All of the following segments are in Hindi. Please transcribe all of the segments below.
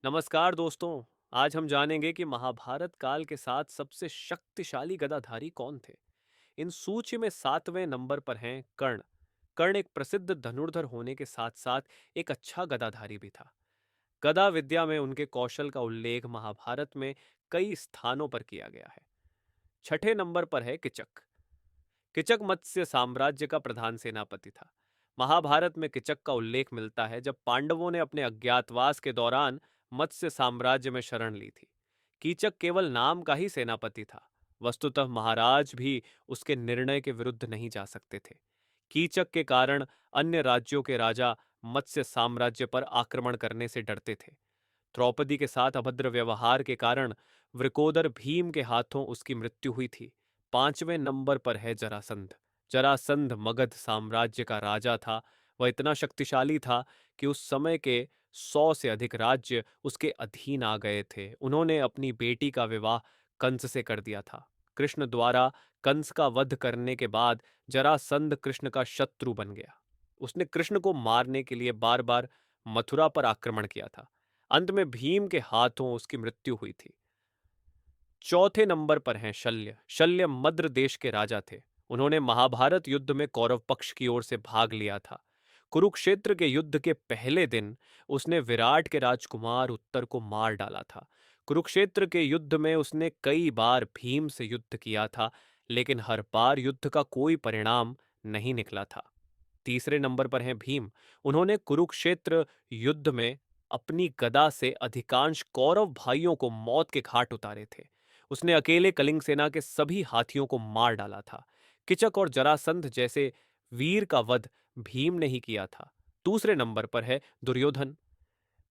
नमस्कार दोस्तों। आज हम जानेंगे कि महाभारत काल के साथ सबसे शक्तिशाली गदाधारी कौन थे। इन सूची में 7वें नंबर पर हैं कर्ण। कर्ण एक प्रसिद्ध धनुर्धर होने के साथ साथ एक अच्छा गदाधारी भी था। गदा विद्या में उनके कौशल का उल्लेख महाभारत में कई स्थानों पर किया गया है। छठे नंबर पर है किचक। किचक मत्स्य साम्राज्य का प्रधान सेनापति था। महाभारत में किचक का उल्लेख मिलता है जब पांडवों ने अपने अज्ञातवास के दौरान मत्स्य साम्राज्य में शरण ली थी। कीचक केवल नाम का ही सेनापति था। वस्तुतः महाराज भी उसके निर्णय के विरुद्ध नहीं जा सकते थे। कीचक के कारण अन्य राज्यों के राजा मत्स्य साम्राज्य पर आक्रमण करने से डरते थे। द्रौपदी के साथ अभद्र व्यवहार के कारण वृकोदर भीम के हाथों उसकी मृत्यु हुई थी। पांचवें नंबर पर है जरासंध। जरासंध मगध साम्राज्य का राजा था। वह इतना शक्तिशाली था कि उस समय के 100 से अधिक राज्य उसके अधीन आ गए थे। उन्होंने अपनी बेटी का विवाह कंस से कर दिया था। कृष्ण द्वारा कंस का वध करने के बाद जरासंध कृष्ण का शत्रु बन गया। उसने कृष्ण को मारने के लिए बार बार मथुरा पर आक्रमण किया था। अंत में भीम के हाथों उसकी मृत्यु हुई थी। चौथे नंबर पर हैं शल्य। शल्य मद्र देश के राजा थे। उन्होंने महाभारत युद्ध में कौरव पक्ष की ओर से भाग लिया था। कुरुक्षेत्र के युद्ध के पहले दिन उसने विराट के राजकुमार उत्तर को मार डाला था। कुरुक्षेत्र के युद्ध में उसने कई बार भीम से युद्ध किया था, लेकिन हर बार युद्ध का कोई परिणाम नहीं निकला था। तीसरे नंबर पर हैं भीम। उन्होंने कुरुक्षेत्र युद्ध में अपनी गदा से अधिकांश कौरव भाइयों को मौत के घाट उतारे थे। उसने अकेले कलिंग सेना के सभी हाथियों को मार डाला था। किचक और जरासंध जैसे वीर का वध भीम ने ही किया था। दूसरे नंबर पर है दुर्योधन।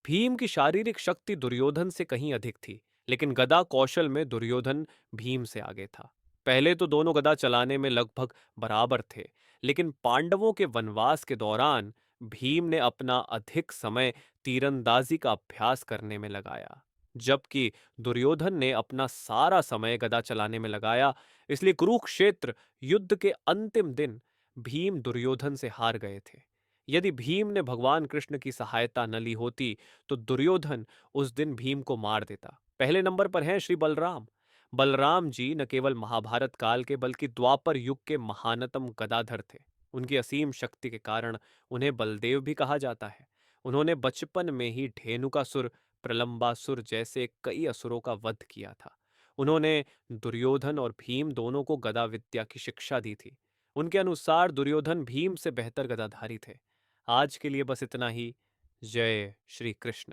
भीम की शारीरिक शक्ति दुर्योधन से कहीं अधिक थी, लेकिन गदा कौशल में दुर्योधन भीम से आगे था। पहले तो दोनों गदा चलाने में लगभग बराबर थे, लेकिन पांडवों के वनवास के दौरान भीम ने अपना अधिक समय तीरंदाजी का अभ्यास करने में लगाया, जबकि दुर्योधन ने अपना सारा समय गदा चलाने में लगाया। इसलिए कुरुक्षेत्र युद्ध के अंतिम दिन भीम दुर्योधन से हार गए थे। यदि भीम ने भगवान कृष्ण की सहायता न ली होती तो दुर्योधन उस दिन भीम को मार देता। पहले नंबर पर हैं श्री बलराम। बलराम जी न केवल महाभारत काल के बल्कि द्वापर युग के महानतम गदाधर थे। उनकी असीम शक्ति के कारण उन्हें बलदेव भी कहा जाता है। उन्होंने बचपन में ही ढेनुकासुर, प्रलंबासुर जैसे कई असुरों का वध किया था। उन्होंने दुर्योधन और भीम दोनों को गदा विद्या की शिक्षा दी थी। उनके अनुसार दुर्योधन भीम से बेहतर गदाधारी थे। आज के लिए बस इतना ही। जय श्री कृष्ण।